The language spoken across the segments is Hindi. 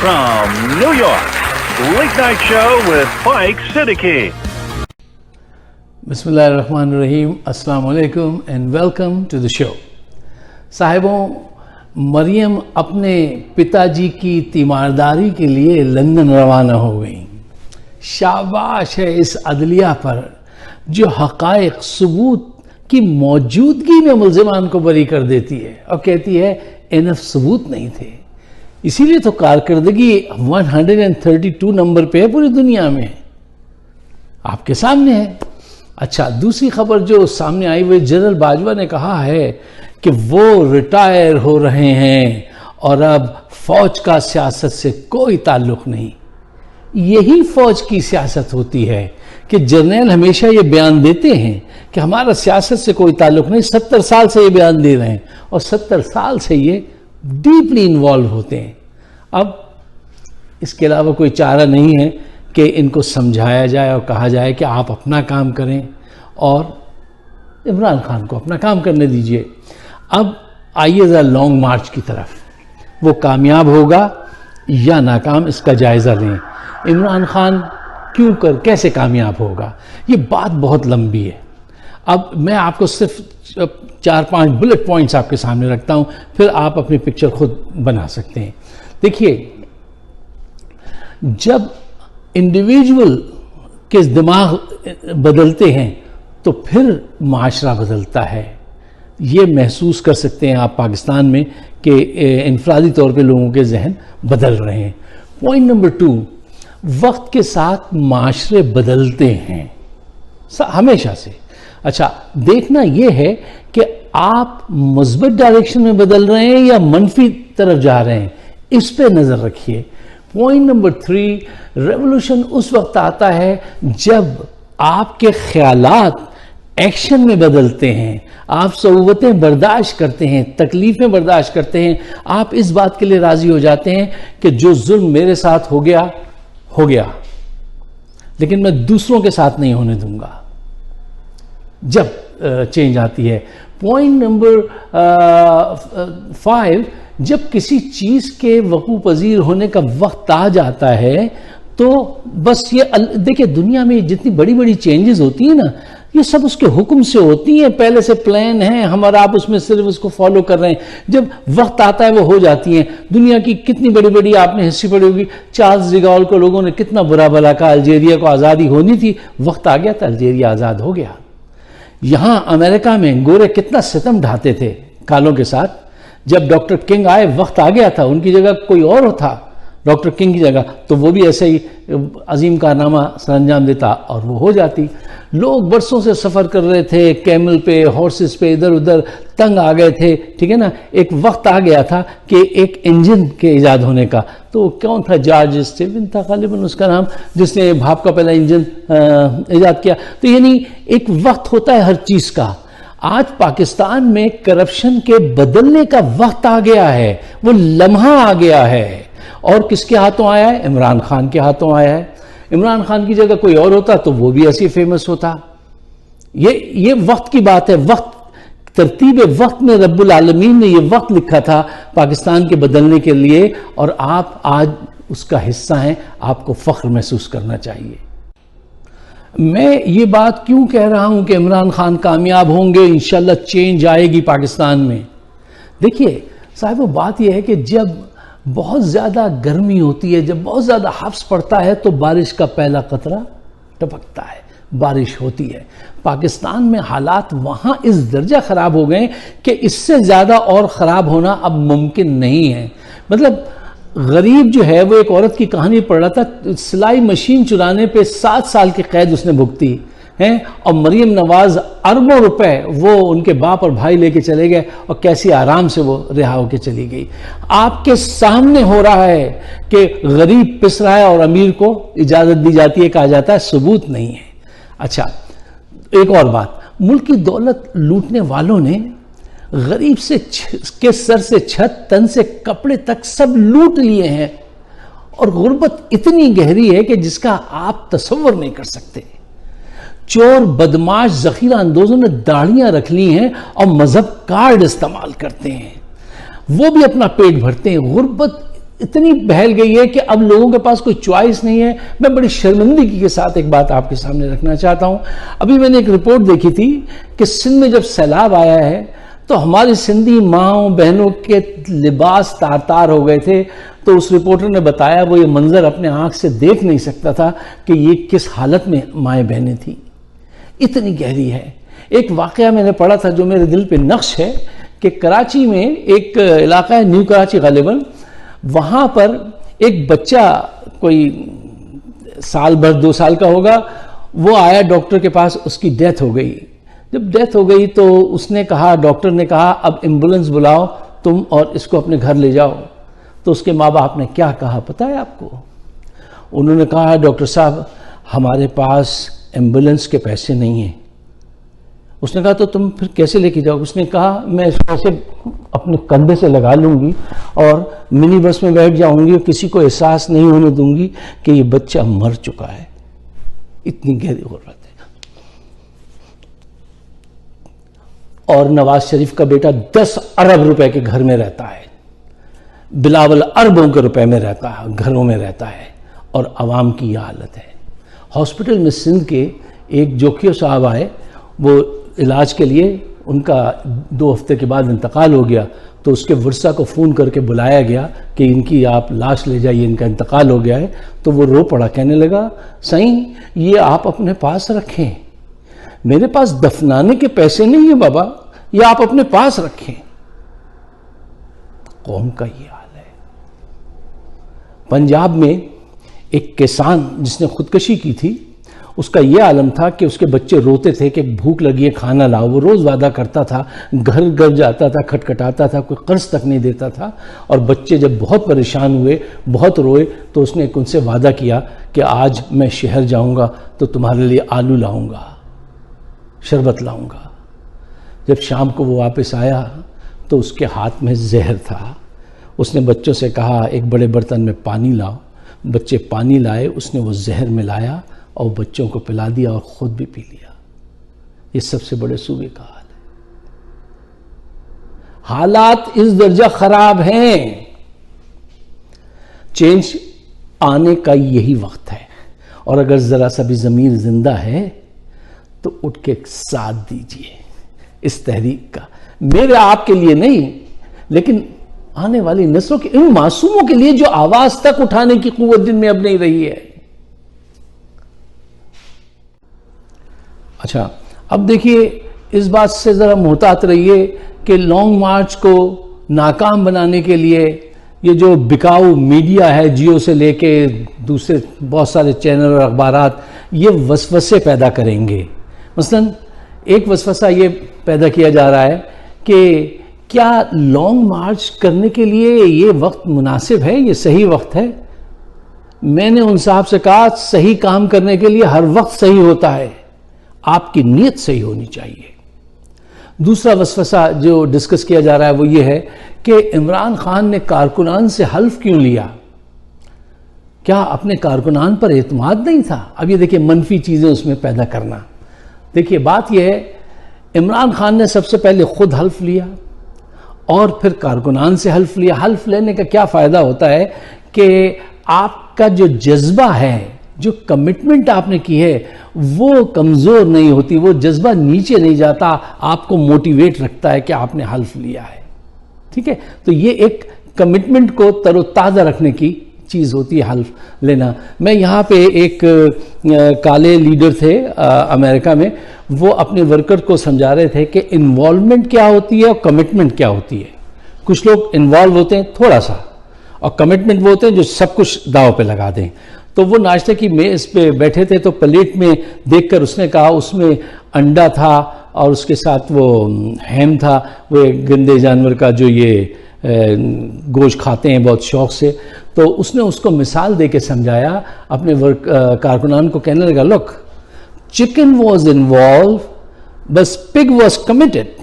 from New York, Late Night Show with Mike Siddiqui. बिस्मिल्लाहिर्रहमानिर्रहीम, अस्सलाम वालेकुम and welcome to the show. साहिबों, मरियम अपने पिताजी की तीमारदारी के लिए लंदन रवाना हो गई। शाबाश है इस अदलिया पर जो हक़ाइक़ सबूत की मौजूदगी में मुल्ज़िमान को बरी कर देती है और कहती है इनफ सबूत नहीं थे। इसीलिए तो कारकर्दगी 132 नंबर पे है पूरी दुनिया में, आपके सामने है। अच्छा, दूसरी खबर जो सामने आई हुई, जनरल बाजवा ने कहा है कि वो रिटायर हो रहे हैं और अब फौज का सियासत से कोई ताल्लुक नहीं। यही फौज की सियासत होती है कि जर्नल हमेशा ये बयान देते हैं कि हमारा सियासत से कोई ताल्लुक नहीं। 70 साल से ये बयान दे रहे हैं और 70 साल से ये डीपली इन्वॉल्व होते हैं। अब इसके अलावा कोई चारा नहीं है कि इनको समझाया जाए और कहा जाए कि आप अपना काम करें और इमरान खान को अपना काम करने दीजिए। अब आइए ज़रा लॉन्ग मार्च की तरफ, वो कामयाब होगा या नाकाम, इसका जायज़ा लें। इमरान खान कैसे कामयाब होगा, ये बात बहुत लंबी है। अब मैं आपको सिर्फ 4-5 बुलेट पॉइंट्स आपके सामने रखता हूँ, फिर आप अपनी पिक्चर खुद बना सकते हैं। देखिए, जब इंडिविजुअल के दिमाग बदलते हैं तो फिर माशरा बदलता है। ये महसूस कर सकते हैं आप पाकिस्तान में कि इनफरादी तौर पे लोगों के जहन बदल रहे हैं। पॉइंट नंबर 2, वक्त के साथ माशरे बदलते हैं हमेशा से। अच्छा, देखना यह है कि आप मुस्बत डायरेक्शन में बदल रहे हैं या मनफी तरफ जा रहे हैं, इस पे नज़र रखिए। पॉइंट नंबर 3, रेवोल्यूशन उस वक्त आता है जब आपके ख्यालात एक्शन में बदलते हैं, आप सऊवतें बर्दाश्त करते हैं, तकलीफ़ें बर्दाश्त करते हैं, आप इस बात के लिए राज़ी हो जाते हैं कि जो जुल्म मेरे साथ हो गया, लेकिन मैं दूसरों के साथ नहीं होने दूंगा। जब चेंज आती है। पॉइंट नंबर 5, जब किसी चीज़ के वक़ू पजीर होने का वक्त आ जाता है तो बस ये देखिए, दुनिया में जितनी बड़ी बड़ी चेंजेस होती हैं ना, ये सब उसके हुक्म से होती हैं, पहले से प्लान है हमारा, आप उसमें सिर्फ उसको फॉलो कर रहे हैं। जब वक्त आता है वो हो जाती हैं। दुनिया की कितनी बड़ी बड़ी आपने हिस्ट्री पढ़ी होगी, चार्ल्स डी गॉल को लोगों ने कितना बुरा भला कहा, अल्जीरिया को आज़ादी होनी थी, वक्त आ गया था, अल्जीरिया आज़ाद हो गया। यहाँ अमेरिका में गोरे कितना सितम ढाते थे कालों के साथ, जब डॉक्टर किंग आए वक्त आ गया था, उनकी जगह कोई और था डॉक्टर किंग की जगह, तो वो भी ऐसे ही अजीम कारनामा सरअंजाम देता और वो हो जाती। लोग बरसों से सफ़र कर रहे थे कैमल पे, हॉर्सेस पे, इधर उधर तंग आ गए थे, ठीक है ना। एक वक्त आ गया था कि एक इंजन के ईजाद होने का, तो कौन था, जॉर्ज स्टीवन था गालिबन उसका नाम, जिसने भाप का पहला इंजन ईजाद किया। तो यानी एक वक्त होता है हर चीज़ का। आज पाकिस्तान में करप्शन के बदलने का वक्त आ गया है, वो लम्हा आ गया है। और किसके हाथों आया है? इमरान खान के हाथों आया है। इमरान खान की जगह कोई और होता तो वो भी ऐसे फेमस होता। ये वक्त की बात है। वक्त, तरतीब वक्त में रब्बुल आलमीन ने ये वक्त लिखा था पाकिस्तान के बदलने के लिए, और आप आज उसका हिस्सा हैं। आपको फख्र महसूस करना चाहिए। मैं ये बात क्यों कह रहा हूं कि इमरान खान कामयाब होंगे, इंशाल्लाह चेंज आएगी पाकिस्तान में। देखिए साहब, वो बात यह है कि जब बहुत ज़्यादा गर्मी होती है, जब बहुत ज़्यादा हफ्स पड़ता है, तो बारिश का पहला कतरा टपकता है, बारिश होती है। पाकिस्तान में हालात वहाँ इस दर्जा ख़राब हो गए कि इससे ज़्यादा और ख़राब होना अब मुमकिन नहीं है। मतलब गरीब जो है, वो एक औरत की कहानी पढ़ रहा था, सिलाई मशीन चुराने पे 7 साल की कैद उसने भुगती हैं, और मरियम नवाज अरबों रुपए वो उनके बाप और भाई लेके चले गए, और कैसी आराम से वो रिहा होकर चली गई। आपके सामने हो रहा है कि गरीब पिस रहा है और अमीर को इजाज़त दी जाती है, कहा जाता है सबूत नहीं है। अच्छा, एक और बात, मुल्क की दौलत लूटने वालों ने गरीब से के सर से छत, तन से कपड़े तक सब लूट लिए हैं, और गुर्बत इतनी गहरी है कि जिसका आप तसव्वुर नहीं कर सकते। चोर, बदमाश, जखीरा अंदोजों ने दाढ़ियां रख ली हैं और मजहब कार्ड इस्तेमाल करते हैं, वो भी अपना पेट भरते हैं। गुर्बत इतनी बहल गई है कि अब लोगों के पास कोई चॉइस नहीं है। मैं बड़ी शर्मिंदगी के साथ एक बात आपके सामने रखना चाहता हूं। अभी मैंने एक रिपोर्ट देखी थी कि सिंध में जब सैलाब आया है तो हमारी सिंधी माँओं बहनों के लिबास तार तार हो गए थे। तो उस रिपोर्टर ने बताया वो ये मंजर अपने आंख से देख नहीं सकता था कि ये किस हालत में माएँ बहनें थी, इतनी गहरी है। एक वाकया मैंने पढ़ा था जो मेरे दिल पे नक्श है कि कराची में एक इलाका है न्यू कराची गालिबन, वहाँ पर एक बच्चा कोई साल भर 2 साल का होगा, वो आया डॉक्टर के पास, उसकी डेथ हो गई। जब डेथ हो गई तो उसने कहा, डॉक्टर ने कहा अब एम्बुलेंस बुलाओ तुम और इसको अपने घर ले जाओ। तो उसके माँ बाप ने क्या कहा पता है आपको? उन्होंने कहा डॉक्टर साहब हमारे पास एम्बुलेंस के पैसे नहीं हैं। उसने कहा तो तुम फिर कैसे लेके जाओगे? उसने कहा मैं इस पैसे अपने कंधे से लगा लूंगी और मिनी बस में बैठ जाऊंगी और किसी को एहसास नहीं होने दूंगी कि ये बच्चा मर चुका है। इतनी गहरी गुर्बत है। और नवाज शरीफ का बेटा 10 अरब रुपए के घर में रहता है, बिलावल अरबों के रुपए में रहता है, घरों में रहता है, और आवाम की यह हालत है। हॉस्पिटल में सिंध के एक जोखियो साहब आए, वो इलाज के लिए, उनका 2 हफ्ते के बाद इंतकाल हो गया। तो उसके वर्सा को फ़ोन करके बुलाया गया कि इनकी आप लाश ले जाइए, इनका इंतकाल हो गया है। तो वो रो पड़ा, कहने लगा साईं ये आप अपने पास रखें, मेरे पास दफनाने के पैसे नहीं है बाबा, ये आप अपने पास रखें। कौम का ये हाल है। पंजाब में एक किसान जिसने खुदकशी की थी, उसका यह आलम था कि उसके बच्चे रोते थे कि भूख लगी है खाना लाओ। वो रोज़ वादा करता था, घर घर जाता था, खटखटाता था, कोई कर्ज तक नहीं देता था। और बच्चे जब बहुत परेशान हुए, बहुत रोए, तो उसने उनसे वादा किया कि आज मैं शहर जाऊंगा तो तुम्हारे लिए आलू लाऊंगा, शरबत लाऊंगा। जब शाम को वो वापस आया तो उसके हाथ में जहर था। उसने बच्चों से कहा एक बड़े बर्तन में पानी लाओ। बच्चे पानी लाए, उसने वो जहर मिलाया और बच्चों को पिला दिया और खुद भी पी लिया। ये सबसे बड़े सूबे का हाल है। हालात इस दर्जा खराब हैं, चेंज आने का यही वक्त है। और अगर जरा सा भी ज़मीर जिंदा है तो उठ के साथ दीजिए इस तहरीक का। मेरे आपके लिए नहीं, लेकिन आने वाली नस्लों के, इन मासूमों के लिए जो आवाज तक उठाने की कुव्वत दिन में अब नहीं रही है। अच्छा, अब देखिए इस बात से ज़रा मोहतात रहिए कि लॉन्ग मार्च को नाकाम बनाने के लिए ये जो बिकाऊ मीडिया है, जियो से लेके दूसरे बहुत सारे चैनल और अखबारात, ये वसवसे पैदा करेंगे। मसलन एक वसवसा ये पैदा किया जा रहा है कि क्या लॉन्ग मार्च करने के लिए ये वक्त मुनासिब है, ये सही वक्त है? मैंने उन साहब से कहा सही काम करने के लिए हर वक्त सही होता है, आपकी नीयत सही होनी चाहिए। दूसरा वसवसा जो डिस्कस किया जा रहा है वो ये है कि इमरान खान ने कारकुनान से हल्फ क्यों लिया? क्या अपने कारकुनान पर एतमाद नहीं था? अब ये देखिए मनफी चीज़ें उसमें पैदा करना। देखिए बात यह है, इमरान खान ने सबसे पहले खुद हल्फ लिया और फिर कारकुनान से हल्फ लिया। हल्फ लेने का क्या फ़ायदा होता है कि आपका जो जज्बा है, जो कमिटमेंट आपने की है, वो कमज़ोर नहीं होती, वो जज्बा नीचे नहीं जाता, आपको मोटिवेट रखता है कि आपने हल्फ लिया है। ठीक है, तो ये एक कमिटमेंट को तरोताज़ा रखने की चीज़ होती है हल्फ लेना। मैं यहाँ पे एक काले लीडर थे अमेरिका में, वो अपने वर्कर को समझा रहे थे कि इन्वॉल्वमेंट क्या होती है और कमिटमेंट क्या होती है। कुछ लोग इन्वॉल्व होते हैं थोड़ा सा, और कमिटमेंट वो होते हैं जो सब कुछ दाव पे लगा दें। तो वो नाश्ते की मेज पे बैठे थे, तो प्लेट में देखकर उसने कहा उसमें अंडा था और उसके साथ वो हैम था, वो एक गंदे जानवर का जो ये गोश्त खाते हैं बहुत शौक से। तो उसने उसको मिसाल दे के समझाया अपने कारकुनान को, कहने लगा लुक, चिकन वॉज इन्वॉल्व बस पिग वॉज कमिटेड।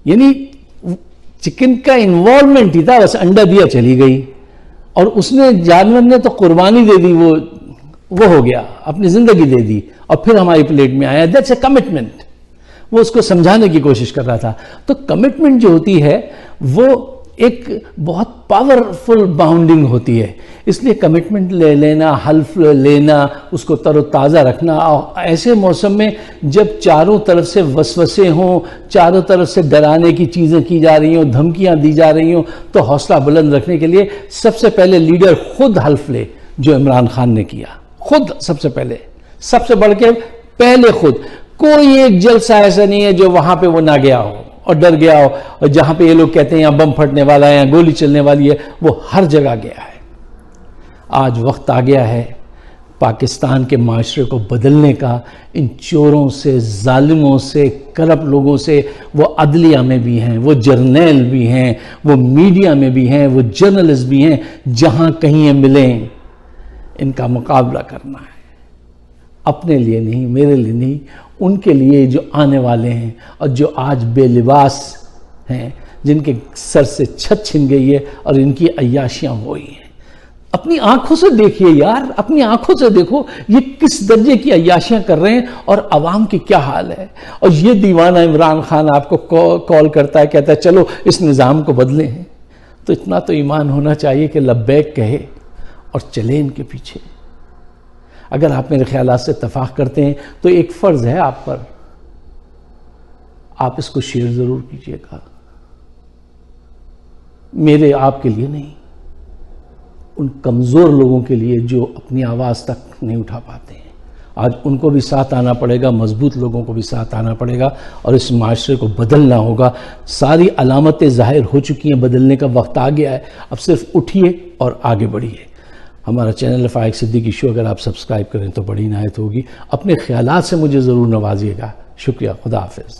यानी चिकन का इन्वॉल्वमेंट ही था, बस अंडा दिया चली गई, और उसने, जानवर ने तो कुर्बानी दे दी, वो हो गया, अपनी जिंदगी दे दी और फिर हमारी प्लेट में आया। That's a commitment. वो उसको समझाने की कोशिश कर रहा था। तो कमिटमेंट जो होती है वो एक बहुत पावरफुल बाउंडिंग होती है। इसलिए कमिटमेंट ले लेना, हल्फ लेना, उसको तरोताज़ा रखना, और ऐसे मौसम में जब चारों तरफ से वसवसे हों, चारों तरफ से डराने की चीज़ें की जा रही हों, धमकियां दी जा रही हों, तो हौसला बुलंद रखने के लिए सबसे पहले लीडर खुद हल्फ ले, जो इमरान खान ने किया। खुद सबसे पहले, सबसे बढ़ के पहले खुद। कोई एक जलसा ऐसा नहीं है जो वहां पे वो ना गया हो और डर गया हो, और जहां पे ये लोग कहते हैं यहाँ बम फटने वाला है, यहाँ गोली चलने वाली है, वो हर जगह गया है। आज वक्त आ गया है पाकिस्तान के माशरे को बदलने का। इन चोरों से, जालिमों से, करप्ट लोगों से, वो अदलिया में भी हैं, वो जर्नैल भी हैं, वो मीडिया में भी हैं, वो जर्नलिस्ट भी हैं, जहां कहीं ये मिलें, इनका मुकाबला करना है। अपने लिए नहीं, मेरे लिए नहीं, उनके लिए जो आने वाले हैं और जो आज बेलिबास हैं, जिनके सर से छत छिन गई है और इनकी अय्याशियां हुई हैं। अपनी आंखों से देखिए यार, अपनी आंखों से देखो ये किस दर्जे की अय्याशियां कर रहे हैं और अवाम की क्या हाल है। और ये दीवाना इमरान खान आपको कॉल करता है, कहता है चलो इस निज़ाम को बदलें। तो इतना तो ईमान होना चाहिए कि लब्बैक कहे और चले इनके पीछे। अगर आप मेरे ख्यालात से इत्तफाक करते हैं तो एक फ़र्ज़ है आप पर, आप इसको शेयर ज़रूर कीजिएगा। मेरे आपके लिए नहीं, उन कमज़ोर लोगों के लिए जो अपनी आवाज़ तक नहीं उठा पाते हैं। आज उनको भी साथ आना पड़ेगा, मजबूत लोगों को भी साथ आना पड़ेगा और इस माशरे को बदलना होगा। सारी अलामतें ज़ाहिर हो चुकी हैं, बदलने का वक्त आ गया है। अब सिर्फ उठिए और आगे बढ़िए। हमारा चैनल फाइक सिद्दीकी शो अगर आप सब्सक्राइब करें तो बड़ी इनायत होगी। अपने ख्यालात से मुझे ज़रूर नवाजिएगा। शुक्रिया, खुदा हाफिज़।